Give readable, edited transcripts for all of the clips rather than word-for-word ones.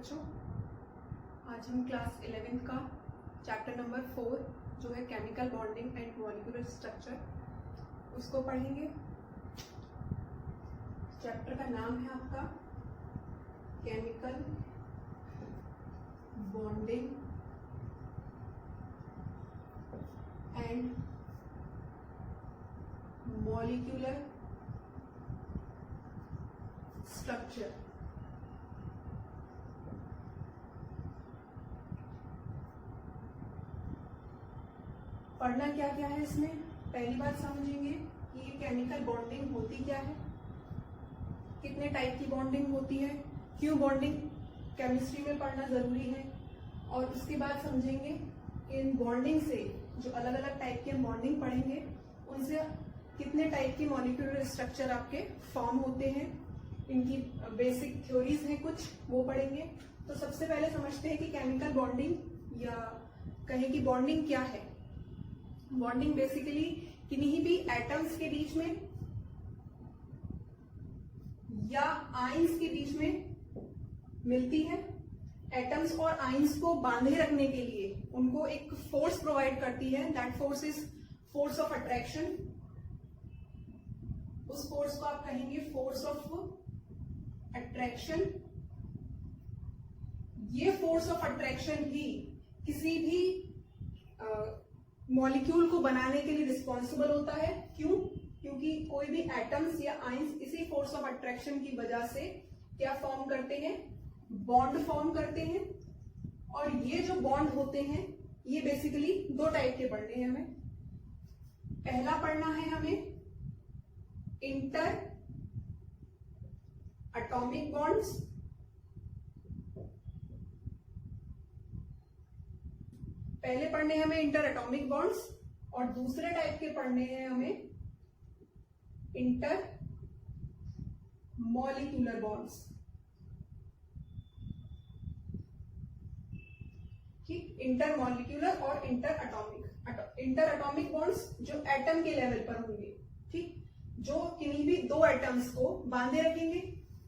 बच्चों, आज हम क्लास 11th का चैप्टर नंबर 4 जो है chemical bonding and molecular structure उसको पढ़ेंगे। चैप्टर का नाम है आपका chemical bonding and molecular structure. पढ़ना क्या क्या है इसमें, पहली बात समझेंगे कि ये केमिकल बॉन्डिंग होती क्या है, कितने टाइप की बॉन्डिंग होती है, क्यों बॉन्डिंग केमिस्ट्री में पढ़ना जरूरी है, और उसके बाद समझेंगे इन बॉन्डिंग से जो अलग अलग टाइप के बॉन्डिंग पढ़ेंगे उनसे कितने टाइप की मॉलिक्यूलर स्ट्रक्चर आपके फॉर्म होते हैं, इनकी बेसिक थ्योरीज हैं कुछ, वो पढ़ेंगे। तो सबसे पहले समझते हैं कि केमिकल बॉन्डिंग या कहें कि बॉन्डिंग क्या है। बॉन्डिंग बेसिकली किन्हीं भी एटम्स के बीच में या आयंस के बीच में मिलती है। एटम्स और आयंस को बांधे रखने के लिए उनको एक फोर्स प्रोवाइड करती है, that force is force of attraction. उस फोर्स को आप कहेंगे फोर्स ऑफ अट्रैक्शन। ये फोर्स ऑफ अट्रैक्शन ही किसी भी मॉलिक्यूल को बनाने के लिए रिस्पॉन्सिबल होता है। क्यों? क्योंकि कोई भी एटम्स या आयंस इसी फोर्स ऑफ अट्रैक्शन की वजह से क्या फॉर्म करते हैं, बॉन्ड फॉर्म करते हैं। और ये जो बॉन्ड होते हैं ये बेसिकली दो टाइप के पढ़ने हैं हमें। पहला पढ़ना है हमें इंटर एटॉमिक बॉन्ड्स, पहले पढ़ने हैं हमें इंटर एटॉमिक बॉन्ड्स, और दूसरे टाइप के पढ़ने हैं हमें इंटर मॉलिक्यूलर बॉन्ड्स। ठीक, इंटर मॉलिक्यूलर और inter atomic. Inter atomic bonds जो एटम के लेवल पर होंगे, ठीक, जो किन्हीं भी दो एटम्स को बांधे रखेंगे,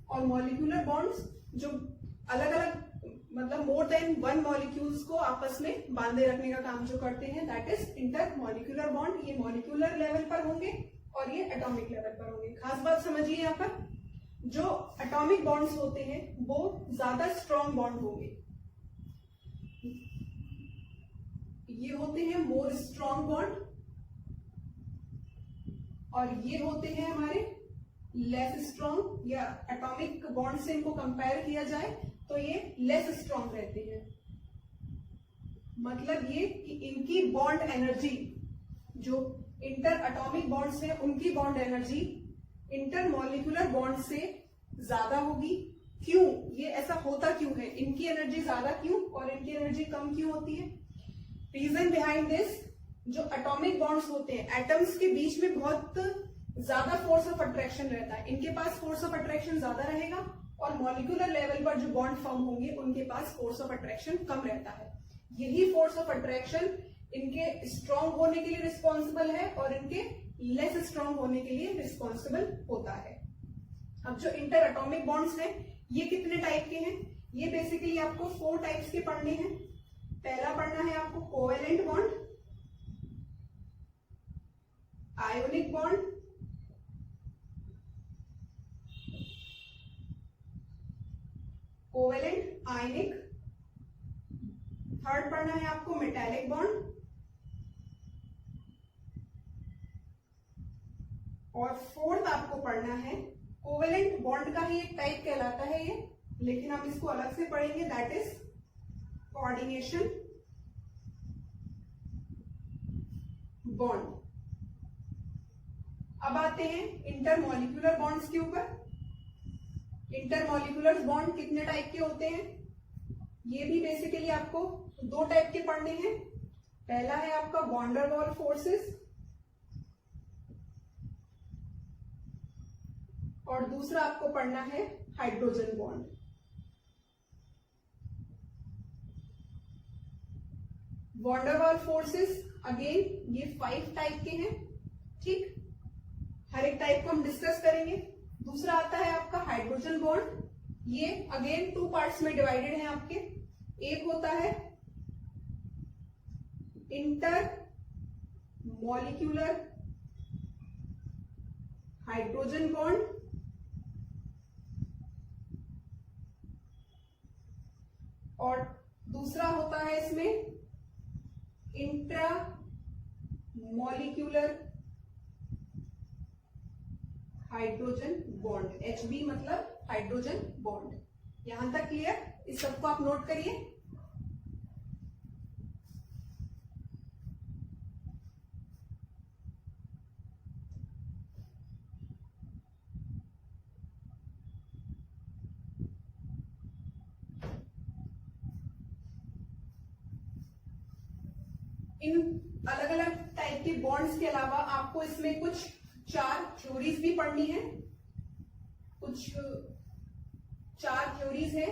और मॉलिक्यूलर बॉन्ड्स जो अलग अलग मतलब मोर देन वन मॉलिक्यूल्स को आपस में बांधे रखने का काम जो करते हैं, that is inter molecular bond. ये मॉलिक्यूलर लेवल पर होंगे और ये एटॉमिक लेवल पर होंगे। खास बात समझिए यहाँ पर, जो एटॉमिक बॉन्ड्स होते हैं वो ज्यादा स्ट्रॉन्ग बॉन्ड होंगे, ये होते हैं मोर स्ट्रॉन्ग बॉन्ड, और ये होते हैं हमारे लेस स्ट्रॉन्ग, या एटॉमिक बॉन्ड से इनको कंपेयर किया जाए तो ये लेस स्ट्रॉन्ग रहते हैं। मतलब ये कि इनकी बॉन्ड एनर्जी, जो इंटर एटॉमिक बॉन्ड्स हैं उनकी bond energy inter molecular bond से ज्यादा होगी। क्यों? ये ऐसा होता क्यों है, इनकी एनर्जी ज्यादा क्यों और इनकी एनर्जी कम क्यों होती है? रीजन बिहाइंड दिस, जो एटॉमिक बॉन्ड्स होते हैं एटम्स के बीच में बहुत ज्यादा फोर्स ऑफ अट्रैक्शन रहता है, इनके पास फोर्स ऑफ अट्रैक्शन ज्यादा रहेगा, और मॉलिक्यूलर लेवल पर जो बॉन्ड फॉर्म होंगे उनके पास फोर्स ऑफ अट्रैक्शन कम रहता है। यही फोर्स ऑफ अट्रैक्शन इनके स्ट्रॉन्ग होने के लिए रिस्पॉन्सिबल है और इनके लेस स्ट्रॉन्ग होने के लिए रिस्पॉन्सिबल होता है। अब जो इंटर एटॉमिक बॉन्ड्स हैं ये कितने टाइप के हैं? ये बेसिकली आपको 4 टाइप्स के पढ़ने हैं। पहला पढ़ना है आपको covalent bond, ionic bond, covalent, ionic. Third पढ़ना है आपको मेटालिक बॉन्ड, और फोर्थ आपको पढ़ना है कोवेलेंट बॉन्ड का ही एक टाइप कहलाता है ये, लेकिन हम इसको अलग से पढ़ेंगे, दैट इज कोऑर्डिनेशन बॉन्ड। अब आते हैं इंटरमॉलिक्यूलर बॉन्ड्स के ऊपर। इंटरमॉलिक्यूलर बॉन्ड कितने टाइप के होते हैं? ये भी बेसिकली आपको 2 टाइप के पढ़ने हैं। पहला है आपका वॉन डेर वाल फोर्सेस, और दूसरा आपको पढ़ना है hydrogen bond. Van der Waals forces again ये 5 टाइप के हैं, ठीक, हर एक टाइप को हम डिस्कस करेंगे। दूसरा आता है आपका हाइड्रोजन बॉन्ड, ये अगेन 2 पार्ट्स में डिवाइडेड है आपके। एक होता है इंटर मॉलिक्यूलर हाइड्रोजन बॉन्ड और दूसरा होता है इसमें intra molecular hydrogen bond. HB मतलब हाइड्रोजन बॉन्ड। यहां तक क्लियर? इस सबको आप नोट करिए। इन अलग अलग टाइप के बॉन्ड्स के अलावा आपको इसमें कुछ 4 थ्योरीज भी पढ़नी है। कुछ 4 थ्योरीज है।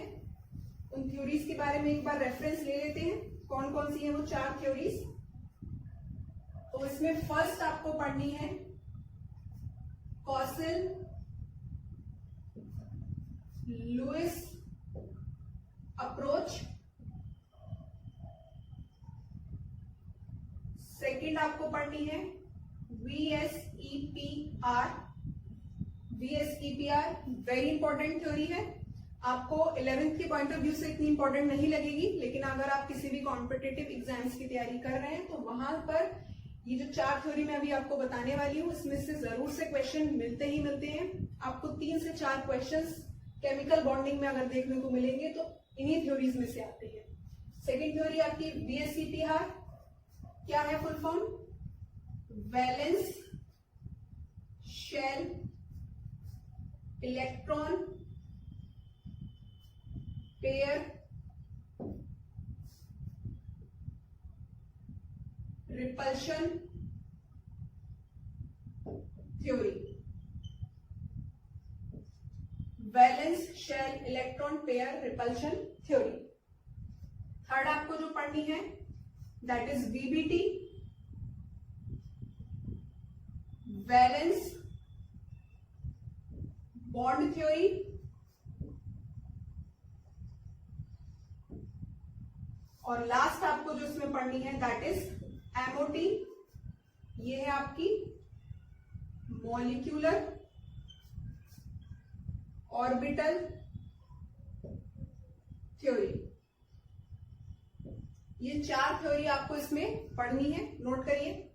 उन थ्योरीज के बारे में एक बार रेफरेंस ले लेते हैं, कौन कौन सी है वो 4 थ्योरीज। तो इसमें फर्स्ट आपको पढ़नी है कॉसेल लुईस अप्रोच। सेकंड आपको पढ़नी है VSEPR। VSEPR very important theory है। आपको 11th के पॉइंट ऑफ व्यू से इतनी इंपॉर्टेंट नहीं लगेगी, लेकिन अगर आप किसी भी कॉम्पिटिटिव एग्जाम्स की तैयारी कर रहे हैं तो वहां पर ये जो 4 थ्योरी मैं अभी आपको बताने वाली हूँ, इसमें से जरूर से क्वेश्चन मिलते ही मिलते हैं। आपको 3 से 4 क्वेश्चंस केमिकल बॉन्डिंग में अगर देखने को मिलेंगे तो इन्हीं थ्योरीज में से आते हैं। सेकेंड थ्योरी आपकी VSEPR क्या है full form? Valence shell electron pair repulsion theory. Valence shell electron pair repulsion theory. Third आपको जो पढ़नी है that is VBT valence bond theory. और लास्ट आपको जो इसमें पढ़नी है दैट इज MOT। ये है आपकी मॉलिक्यूलर ऑर्बिटल थ्योरी। ये 4 थ्योरी आपको इसमें पढ़नी है, नोट करिए।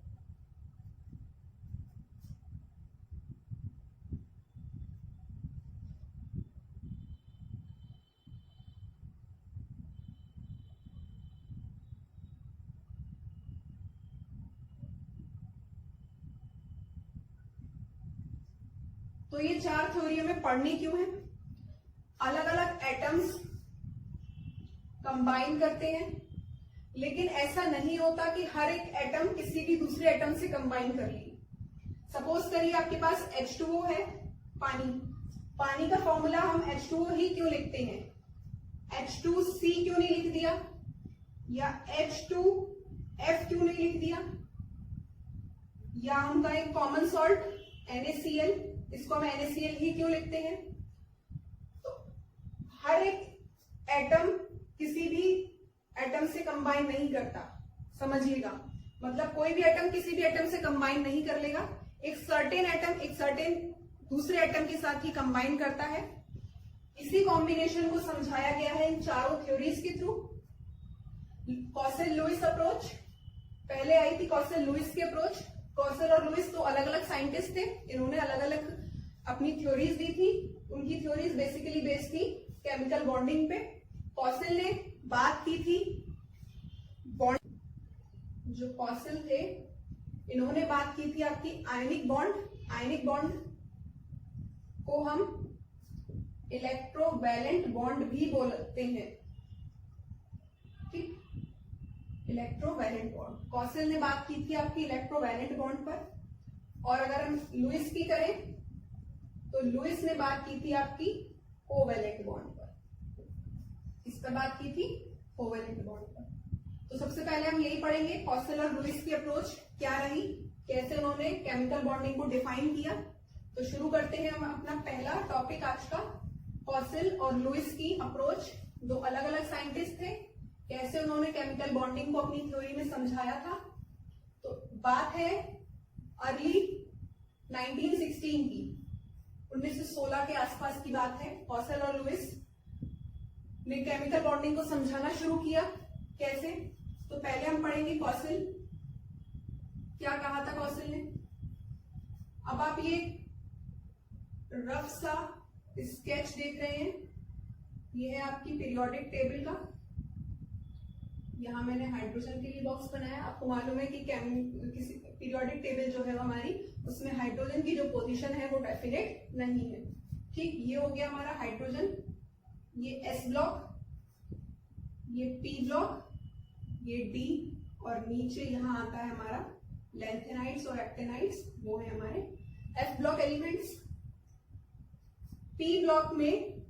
तो ये 4 थ्योरी हमें पढ़नी क्यों है? अलग अलग एटम्स कंबाइन करते हैं, लेकिन ऐसा नहीं होता कि हर एक एटम किसी भी दूसरे एटम से कंबाइन कर ली। सपोज करिए आपके पास H2O है, पानी का फॉर्मूला हम H2O ही क्यों लिखते हैं? H2C क्यों नहीं लिख दिया, या H2F क्यों नहीं लिख दिया, या हम कहें कॉमन सॉल्ट NaCl, इसको हम NaCl ही क्यों लिखते हैं? तो हर एक एटम किसी भी एटम से कंबाइन नहीं करता, समझिएगा। मतलब कोई भी एटम किसी भी एटम से कंबाइन नहीं कर लेगा। एक सर्टेन एटम एक सर्टेन दूसरे एटम के साथ ही कंबाइन करता है। इसी कॉम्बिनेशन को समझाया गया है इन 4 थ्योरीज के थ्रू। कॉसेल लुईस अप्रोच, पहले आई थी कॉसेल लुईस की अप्रोच। कॉसेल और लुईस तो अलग अलग साइंटिस्ट थे, इन्होंने अलग अलग अपनी थ्योरीज दी थी। उनकी थ्योरीज बेसिकली बेस्ड थी केमिकल बॉन्डिंग पे। कॉसेल ने बात की थी बॉन्ड, जो कॉसेल थे इन्होंने बात की थी आपकी आयनिक बॉन्ड। आयनिक बॉन्ड को हम इलेक्ट्रोवैलेंट बॉन्ड भी बोलते हैं, ठीक, इलेक्ट्रोवैलेंट बॉन्ड। कॉसेल ने बात की थी आपकी इलेक्ट्रोवैलेंट बॉन्ड पर। और अगर हम लुईस की करें तो लुईस ने बात की थी आपकी कोवैलेंट बॉन्ड पर। इस पर बात की थी कोवैलेंट बॉन्ड पर। तो सबसे पहले हम यही पढ़ेंगे कॉसेल और लुईस की अप्रोच क्या रही, कैसे उन्होंने केमिकल बॉन्डिंग को डिफाइन किया। तो शुरू करते हैं हम अपना पहला टॉपिक आज का, कॉसिल और लुइस की अप्रोच, दो अलग अलग साइंटिस्ट थे, कैसे उन्होंने केमिकल बॉन्डिंग को अपनी थ्योरी में समझाया था। तो बात है अर्ली 1916 की, 1916 के आसपास की बात है। कॉसिल और लुइस ने केमिकल बॉन्डिंग को समझाना शुरू किया। कैसे? तो पहले हम पढ़ेंगे कॉसिल, क्या कहा था कॉसिल ने। अब आप ये रफ सा स्केच देख रहे हैं, ये है आपकी पीरियोडिक टेबल का। यहां मैंने हाइड्रोजन के लिए बॉक्स बनाया। आपको मालूम है कि किसी पीरियोडिक टेबल जो है वो हमारी, उसमें हाइड्रोजन की जो पोजीशन है वो डेफिनेट नहीं है। ठीक, ये हो गया हमारा हाइड्रोजन, ये एस ब्लॉक, ये पी ब्लॉक, ये डी, और नीचे यहां आता है हमारा लैंथेनाइड्स और एक्टेनाइड्स, वो है हमारे F block elements. P block में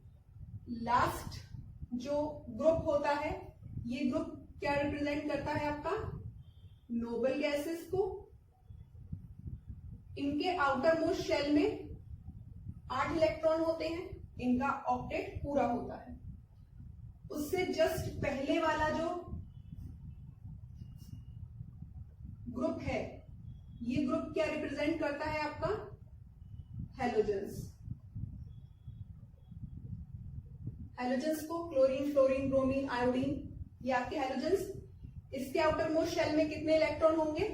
लास्ट जो ग्रुप होता है, ये ग्रुप क्या रिप्रेजेंट करता है आपका, नोबल गैसेस को। इनके आउटर मोस्ट शेल में 8 इलेक्ट्रॉन होते हैं, इनका ऑक्टेट पूरा होता है। उससे जस्ट पहले वाला जो ग्रुप है, ये ग्रुप क्या रिप्रेजेंट करता है आपका, हैलोजेंस। हैलोजेंस को क्लोरीन, फ्लोरीन, ब्रोमीन, आयोडीन, ये आपके हैलोजेंस। इसके आउटर मोस्ट शेल में कितने इलेक्ट्रॉन होंगे,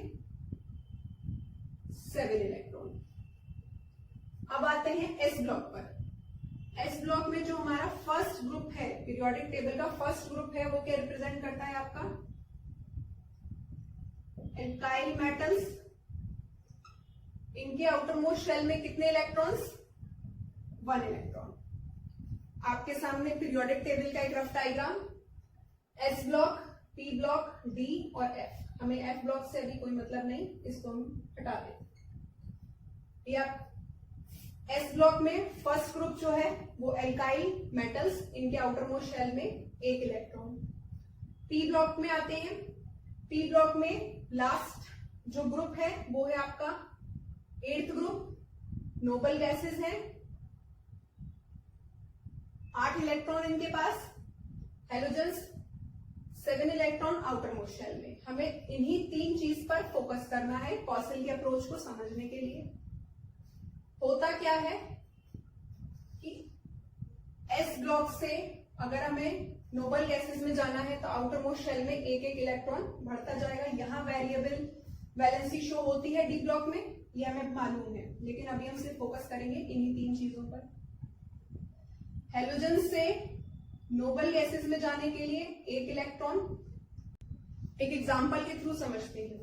7 इलेक्ट्रॉन। अब आते हैं एस ब्लॉक पर। एस ब्लॉक में जो हमारा फर्स्ट ग्रुप है, पीरियोडिक टेबल का फर्स्ट ग्रुप है, वो क्या रिप्रेजेंट करता है आपका, एल्काइल मेटल्स। इनके आउटर मोस्ट शेल में कितने इलेक्ट्रॉन्स, 1 इलेक्ट्रॉन। आपके सामने पीरियोडिक टेबल का एक rough diagram, S block, P block, D और एफ। हमें एफ ब्लॉक से अभी कोई मतलब नहीं, इसको हम हटा दें। या एस ब्लॉक में फर्स्ट ग्रुप जो है वो एल्काइल मेटल्स, इनके आउटर मोस्ट शेल में 1 इलेक्ट्रॉन। पी ब्लॉक में आते हैं। पी ब्लॉक में लास्ट जो ग्रुप है वो है आपका 8th ग्रुप, नोबल गैसेस है, 8 इलेक्ट्रॉन इनके पास, halogens, 7 electron outer most shell में। हमें इन्हीं 3 चीज पर फोकस करना है कॉसिल की अप्रोच को समझने के लिए। होता क्या है कि एस ब्लॉक से अगर हमें नोबल गैसेस में जाना है तो आउटर मोस्ट शेल में 1-1 इलेक्ट्रॉन बढ़ता जाएगा। यहां वेरिएबल वैलेंसी शो होती है डी ब्लॉक में, ये हमें मालूम है, लेकिन अभी हम सिर्फ फोकस करेंगे इन्हीं 3 चीजों पर। हैलोजन से नोबल गैसेस में जाने के लिए 1 इलेक्ट्रॉन। एक एग्जांपल के थ्रू समझते हैं।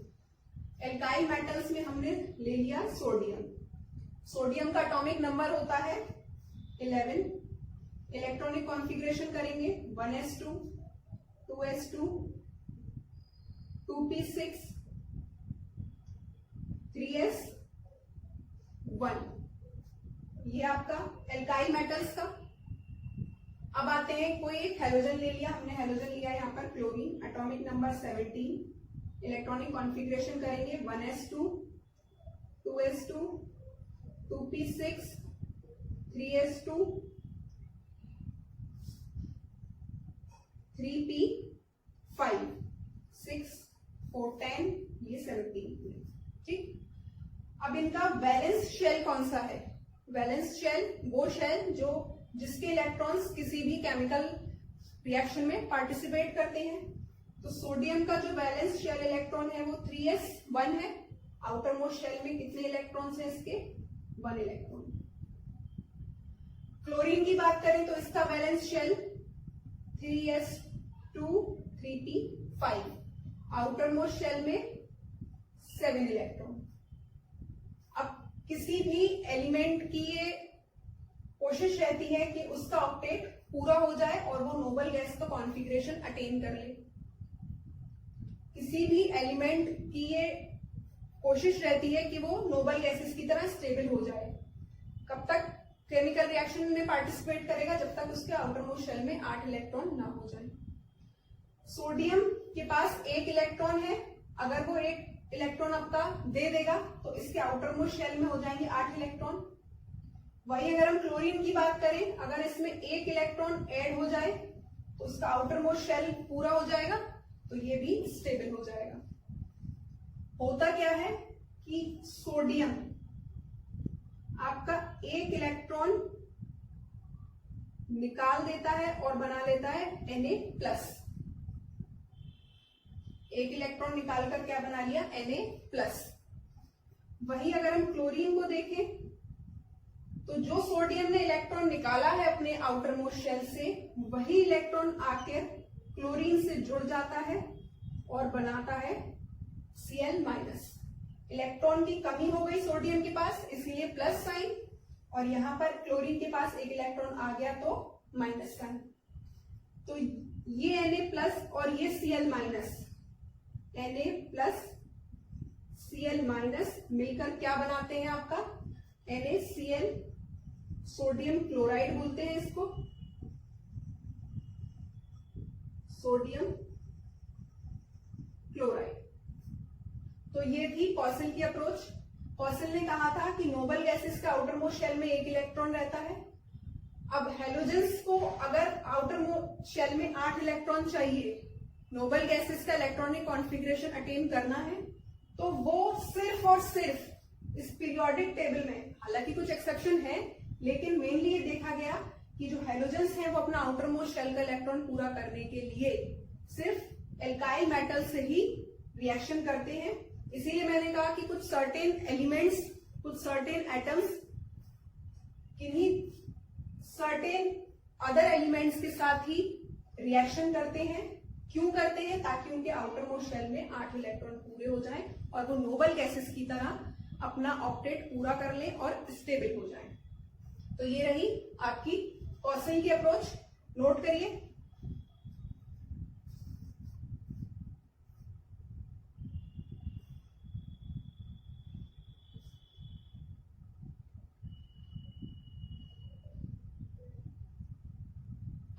एल्काइल मेटल्स में हमने ले लिया सोडियम। सोडियम का एटॉमिक नंबर होता है 11। इलेक्ट्रॉनिक कॉन्फ़िगरेशन करेंगे 1s2, 2s2, 2p6, 3s1। ये आपका एल्काइल मेटल्स का। अब आते हैं, कोई एक हैलोजन ले लिया हमने, हैलोजन लिया यहाँ पर chlorine, atomic number 17। Electronic configuration करेंगे 1s2, 2s2, 2p6, 3s2, 3p5, 6, 4, 10, ये 17। ठीक, अब इनका वैलेंस शेल कौन सा है? वैलेंस शेल वो शेल जिसके इलेक्ट्रॉन्स किसी भी केमिकल रिएक्शन में पार्टिसिपेट करते हैं। तो सोडियम का जो वैलेंस शेल इलेक्ट्रॉन है वो 3s1 है। आउटर मोस्ट शेल में कितने इलेक्ट्रॉन्स हैं इसके? 1 इलेक्ट्रॉन। क्लोरीन की बात करें तो इसका valence shell 3s2, 3p5। Outer most shell में 7 इलेक्ट्रॉन। अब किसी भी एलिमेंट की ये कोशिश रहती है कि उसका ऑक्टेट पूरा हो जाए और वो नोबल गैस का कॉन्फ़िगरेशन अटेन कर ले। किसी भी एलिमेंट की ये कोशिश रहती है कि वो नोबल गैसेस की तरह स्टेबल हो जाए। कब तक केमिकल रिएक्शन में पार्टिसिपेट करेगा? जब तक उसके आउटर मोस्ट शेल में 8 इलेक्ट्रॉन ना हो जाए। सोडियम के पास 1 इलेक्ट्रॉन है। अगर वो 1 इलेक्ट्रॉन आपका दे देगा तो इसके आउटर मोस्ट शेल में हो जाएंगे 8 इलेक्ट्रॉन। वही अगर हम क्लोरीन की बात करें, अगर इसमें एक इलेक्ट्रॉन ऐड हो जाए तो उसका आउटर मोस्ट शेल पूरा हो जाएगा, तो ये भी स्टेबल हो जाएगा। होता क्या है कि सोडियम आपका एक इलेक्ट्रॉन निकाल देता है और बना लेता है Na+। एक इलेक्ट्रॉन निकालकर क्या बना लिया? Na+। वही अगर हम क्लोरीन को देखें तो जो सोडियम ने इलेक्ट्रॉन निकाला है अपने आउटर मोस्ट शेल से, वही इलेक्ट्रॉन आकर क्लोरीन से जुड़ जाता है और बनाता है Cl-। इलेक्ट्रॉन की कमी हो गई सोडियम के पास, इसलिए प्लस साइन, और यहां पर क्लोरीन के पास एक इलेक्ट्रॉन आ गया तो माइनस साइन। तो ये Na+ और ये Cl-, Na+Cl- मिलकर क्या बनाते हैं आपका? NaCl, सोडियम क्लोराइड बोलते हैं इसको, सोडियम क्लोराइड। तो ये थी कॉसल की अप्रोच। कॉसल ने कहा था कि नोबल गैसेस का आउटर मोस्ट शेल में एक इलेक्ट्रॉन रहता है। अब हेलोजेंस को अगर आउटर मोस्ट शेल में 8 इलेक्ट्रॉन चाहिए, नोबल गैसेस का इलेक्ट्रॉनिक कॉन्फ़िगरेशन अटेन करना है, तो वो सिर्फ और सिर्फ इस पीरियोडिक टेबल में, हालांकि कुछ एक्सेप्शन है, लेकिन मेनली ये देखा गया कि जो हेलोजेंस हैं वो अपना आउटर मोस्ट शेल का इलेक्ट्रॉन पूरा करने के लिए सिर्फ एल्काइल मेटल से ही रिएक्शन करते हैं। इसीलिए मैंने कहा कि कुछ सर्टेन एलिमेंट्स, कुछ सर्टेन एटम्स किन्हीं सर्टेन अदर एलिमेंट्स के साथ ही रिएक्शन करते हैं। क्यों करते हैं? ताकि उनके आउटर मोस्ट शेल में 8 इलेक्ट्रॉन पूरे हो जाएं और वो नोबल गैसेस की तरह अपना ऑक्टेट पूरा कर लें और स्टेबल हो जाएं। तो ये रही आपकी कॉसल की अप्रोच, नोट करिए।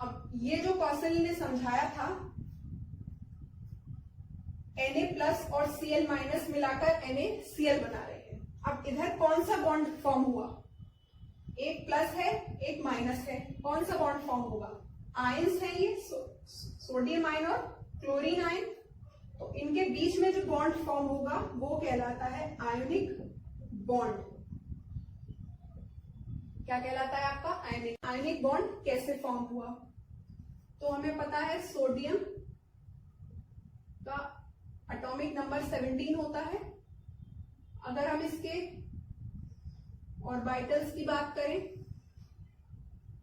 अब ये जो कॉसल ने समझाया था, Na+ और Cl- मिलाकर NaCl बना रहे हैं। अब इधर कौन सा बॉन्ड फॉर्म हुआ? एक प्लस है, एक माइनस है, कौन सा बॉन्ड फॉर्म होगा? आयंस है ये, सोडियम आयन और क्लोरीन आयन। तो इनके बीच में जो बॉन्ड फॉर्म होगा वो कहलाता है आयोनिक बॉन्ड। क्या कहलाता है आपका? आयोनिक। आयोनिक बॉन्ड कैसे फॉर्म हुआ? तो हमें पता है सोडियम का एटॉमिक नंबर 17 होता है। अगर हम इसके ऑर्बिटल्स की बात करें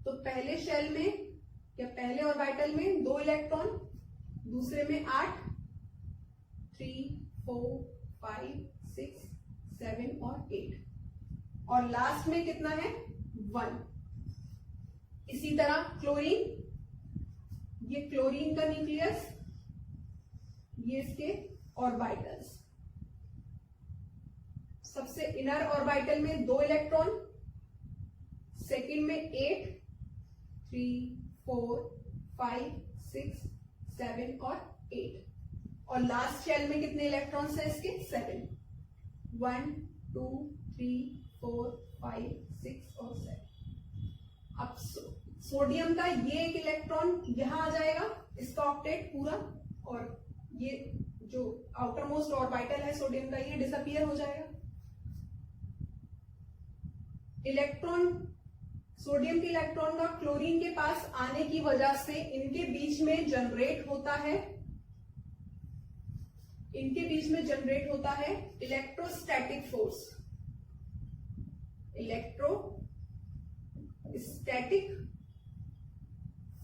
तो पहले शेल में या पहले ऑर्बिटल में 2 इलेक्ट्रॉन, दूसरे में 8, 3, 4, 5, 6, 7 और 8, और लास्ट में कितना है? 1। इसी तरह क्लोरीन, ये क्लोरीन का न्यूक्लियस, ये इसके ऑर्बिटल्स। सबसे इनर ऑर्बिटल में 2 इलेक्ट्रॉन, सेकंड में 8, 3, 4, 5, 6, 7 और 8, और लास्ट शेल में कितने इलेक्ट्रॉन्स हैं इसके? 7। 1, 2, 3, 4, 5, 6 और 7। अब सोडियम का ये एक इलेक्ट्रॉन यहां आ जाएगा, इसका ऑक्टेट पूरा, और ये जो आउटर मोस्ट ऑर्बिटल है सोडियम का, ये डिसअपियर हो जाएगा। इलेक्ट्रॉन, सोडियम के इलेक्ट्रॉन का क्लोरीन के पास आने की वजह से इनके बीच में जनरेट होता है, इलेक्ट्रोस्टैटिक फोर्स। इलेक्ट्रोस्टैटिक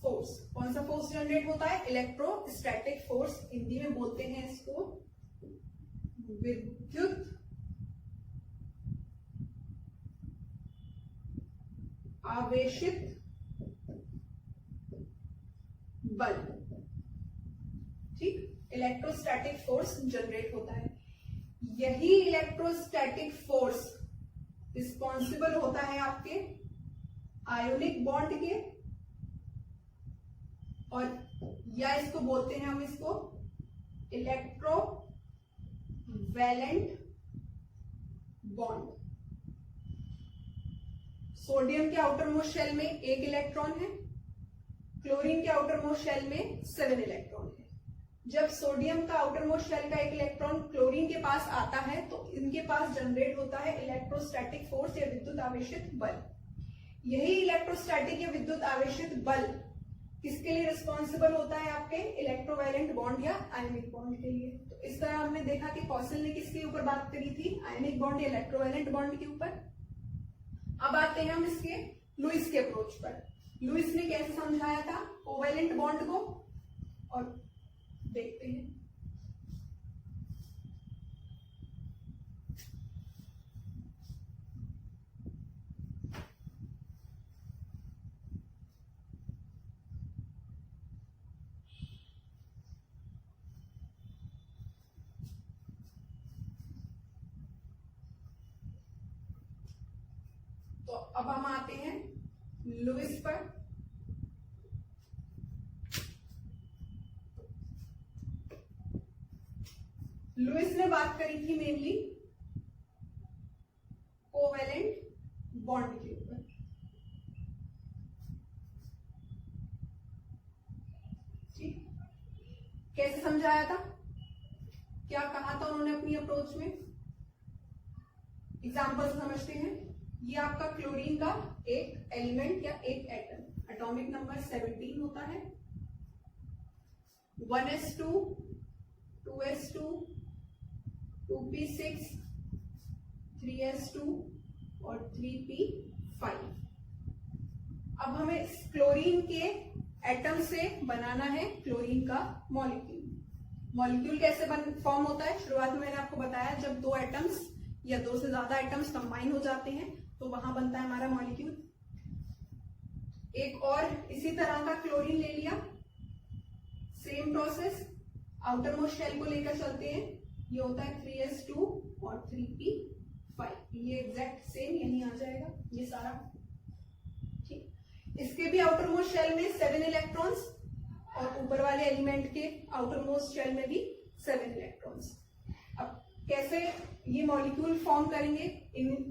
फोर्स, कौन सा फोर्स जनरेट होता है? Electrostatic force. हिंदी में बोलते हैं इसको विद्युत आवेशित बल। ठीक, इलेक्ट्रोस्टैटिक फोर्स जनरेट होता है। यही इलेक्ट्रोस्टैटिक फोर्स रिस्पॉन्सिबल होता है आपके आयोनिक बॉन्ड के, और या इसको बोलते हैं हम इसको इलेक्ट्रोवैलेंट बॉन्ड। सोडियम के आउटर मोस्ट शेल में 1 इलेक्ट्रॉन है, क्लोरीन के आउटर मोस्ट शेल में 7 इलेक्ट्रॉन है। जब सोडियम का आउटर मोस्ट शेल का 1 इलेक्ट्रॉन क्लोरीन के पास आता है तो इनके पास जनरेट होता है इलेक्ट्रोस्टैटिक फोर्स या विद्युत आवेशित बल। यही इलेक्ट्रोस्टैटिक या विद्युत आवेशित बल किसके लिए रिस्पॉन्सिबल होता है? आपके इलेक्ट्रोवायलेंट बॉन्ड या आयनिक बॉन्ड के लिए। तो इस तरह हमने देखा कि फॉसिल ने किसके ऊपर बात करी थी? आयनिक बॉन्ड या इलेक्ट्रोवायलेंट बॉन्ड के ऊपर। अब आते हैं हम इसके लुईस के अप्रोच पर। लुईस ने कैसे समझाया था कोवैलेंट बॉन्ड को, और देखते हैं। तो अब हम आते हैं लुईस पर। लुईस ने बात करी थी मेनली कोवैलेंट बॉन्ड के ऊपर। ठीक, कैसे समझाया था, क्या कहा था उन्होंने अपनी अप्रोच में? एग्जाम्पल समझते हैं। ये आपका क्लोरीन का एक एलिमेंट या एक एटम, एटॉमिक नंबर 17 होता है। 1s2, 2s2, 2p6, 3s2 और 3p5। अब हमें इस क्लोरीन के एटम से बनाना है क्लोरीन का मॉलिक्यूल। मॉलिक्यूल कैसे फॉर्म होता है? शुरुआत में मैंने आपको बताया, जब 2 एटम्स या 2 से ज्यादा एटम्स कंबाइन हो जाते हैं तो वहां बनता है हमारा मॉलिक्यूल। एक और इसी तरह का क्लोरीन ले लिया, same process, outer most shell को लेकर चलते हैं। ये होता है 3s2 और 3p5। ये एग्जैक्ट सेम यहीं आ जाएगा ये सारा। ठीक, इसके भी आउटर मोस्ट शेल में 7 इलेक्ट्रॉन्स और ऊपर वाले एलिमेंट के आउटर मोस्ट शेल में भी 7 इलेक्ट्रॉन्स। अब कैसे ये मॉलिक्यूल फॉर्म करेंगे?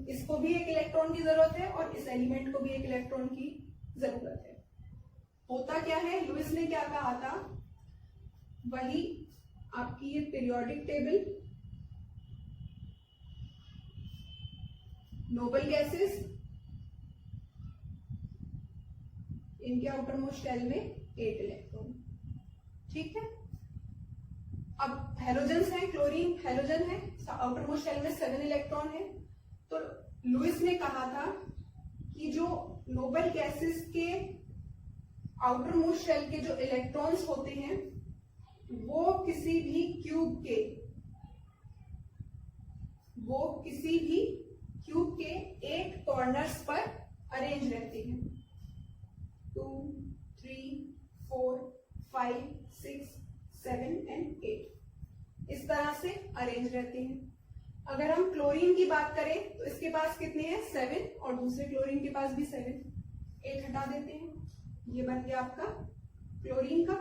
इसको भी एक इलेक्ट्रॉन की जरूरत है और इस एलिमेंट को भी एक इलेक्ट्रॉन की जरूरत है। होता क्या है, लुईस ने क्या कहा था, वही आपकी ये पीरियोडिक टेबल, नोबल गैसेस, इनके आउटर मोस्ट शेल में 8 इलेक्ट्रॉन। ठीक है, अब हेलोजन्स है, क्लोरीन हेलोजन है, आउटर मोस्ट शेल में 7 इलेक्ट्रॉन है। तो लुईस ने कहा था कि जो नोबल गैसेस के आउटर मोस्ट शेल के जो इलेक्ट्रॉन्स होते हैं वो किसी भी क्यूब के 8 कॉर्नर्स पर अरेंज रहते हैं। 2, 3, 4, 5, 6, 7 एंड 8 इस तरह से अरेंज रहते हैं। अगर हम क्लोरीन की बात करें तो इसके पास कितने हैं? 7, और दूसरे क्लोरीन के पास भी 7। 8 हटा देते हैं, ये बन गया आपका क्लोरीन का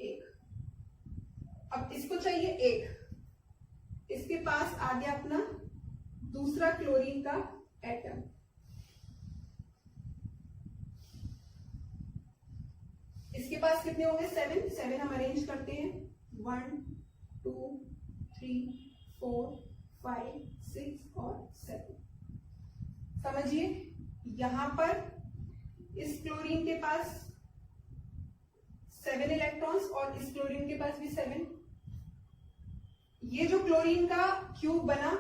1। अब इसको चाहिए 1, इसके पास आ गया अपना दूसरा क्लोरीन का एटम। इसके पास कितने होंगे? 7 हम अरेंज करते हैं। 1, 2, 3, 4, 5, 6 और 7। समझिए, यहां पर इस क्लोरीन के पास 7 इलेक्ट्रॉन्स और इस क्लोरीन के पास भी 7। ये जो क्लोरीन का क्यूब बना,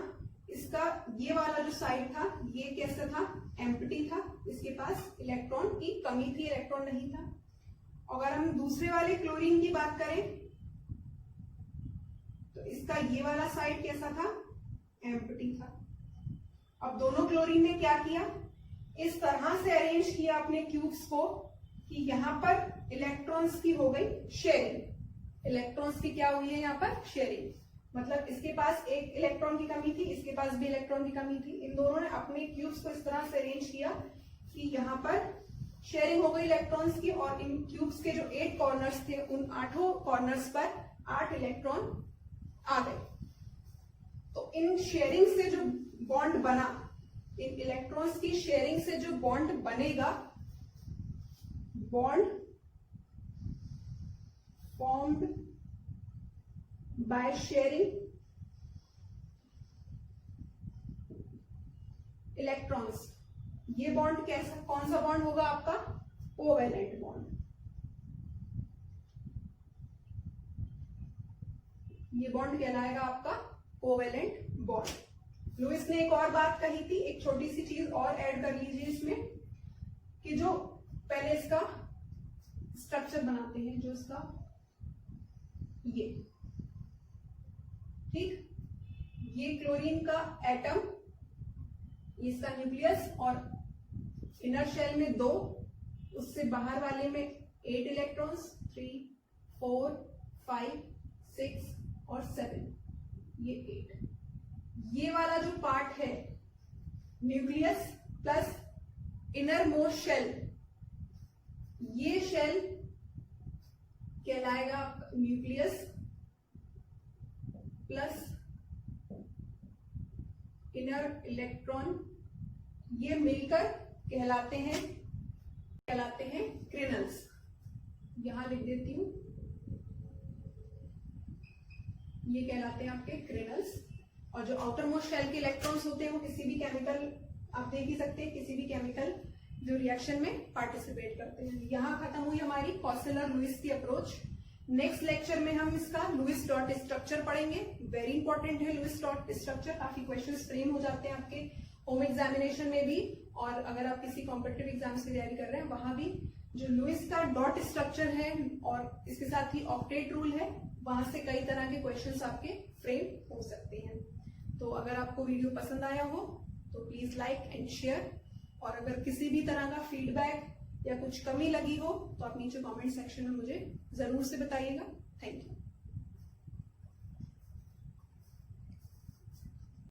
इसका ये वाला जो साइड था ये कैसा था? एम्प्टी था, इसके पास इलेक्ट्रॉन की कमी थी, इलेक्ट्रॉन नहीं था। अगर हम दूसरे वाले क्लोरीन की बात करें तो इसका ये वाला साइड कैसा था? एम्प्टी था। अब दोनों क्लोरीन ने क्या किया? इस तरह से अरेंज किया अपने क्यूब्स को कि यहां पर इलेक्ट्रॉन्स की हो गई शेयरिंग। इलेक्ट्रॉन्स की क्या हुई है यहाँ पर? शेयरिंग। मतलब इसके पास एक इलेक्ट्रॉन की कमी थी, इसके पास भी इलेक्ट्रॉन की कमी थी। इन दोनों ने अपने क्यूब्स को इस तरह से अरेंज किया कि यहाँ पर शेयरिंग हो गई इलेक्ट्रॉन्स की, और इन क्यूब्स के जो 8 कॉर्नर्स थे उन 8 कॉर्नर्स पर 8 इलेक्ट्रॉन आ गए। तो इन शेयरिंग से जो बॉन्ड बना इन इलेक्ट्रॉन्स की शेयरिंग से जो बॉन्ड बनेगा, bond formed by sharing electrons, ये बॉन्ड कैसा, कौन सा बॉन्ड होगा आपका, कोवैलेंट बॉन्ड। ये बॉन्ड कहलाएगा आपका कोवैलेंट बॉन्ड। लुईस ने एक और बात कही थी, एक छोटी सी चीज और ऐड कर लीजिए इसमें, कि जो पहले इसका स्ट्रक्चर बनाते हैं, जो इसका ये, ठीक, ये क्लोरीन का एटम, इसका न्यूक्लियस, और इनर शेल में 2, उससे बाहर वाले में 8 इलेक्ट्रॉन्स, 3, 4, 5, 6 और 7, ये 8। ये वाला जो पार्ट है, nucleus plus inner most shell, ये शेल कहलाएगा न्यूक्लियस प्लस इनर इलेक्ट्रॉन, ये मिलकर कहलाते हैं क्रिनल्स। यहां लिख देती हूं, ये कहलाते हैं आपके क्रिनल्स। और जो आउटर मोस्ट शेल के इलेक्ट्रॉन्स होते हैं वो किसी भी केमिकल, आप देख ही सकते हैं, किसी भी केमिकल जो रिएक्शन में पार्टिसिपेट करते हैं। यहां खत्म हुई हमारी कॉसेल और लुईस की अप्रोच। नेक्स्ट लेक्चर में हम इसका लुईस डॉट स्ट्रक्चर पढ़ेंगे। वेरी इंपॉर्टेंट है लुईस डॉट स्ट्रक्चर, काफी क्वेश्चंस फ्रेम हो जाते हैं आपके होम एग्जामिनेशन में भी, और अगर आप किसी कॉम्पिटिटिव एग्जाम्स की तैयारी कर रहे हैं वहां भी जो लुईस का डॉट स्ट्रक्चर है और इसके साथ ही ऑक्टेट रूल है, वहां से कई तरह के क्वेश्चंस आपके फ्रेम हो सकते हैं। तो अगर आपको वीडियो पसंद आया हो तो प्लीज लाइक एंड शेयर, और अगर किसी भी तरह का फीडबैक या कुछ कमी लगी हो तो आप नीचे कमेंट सेक्शन में मुझे जरूर से बताइएगा। Thank you.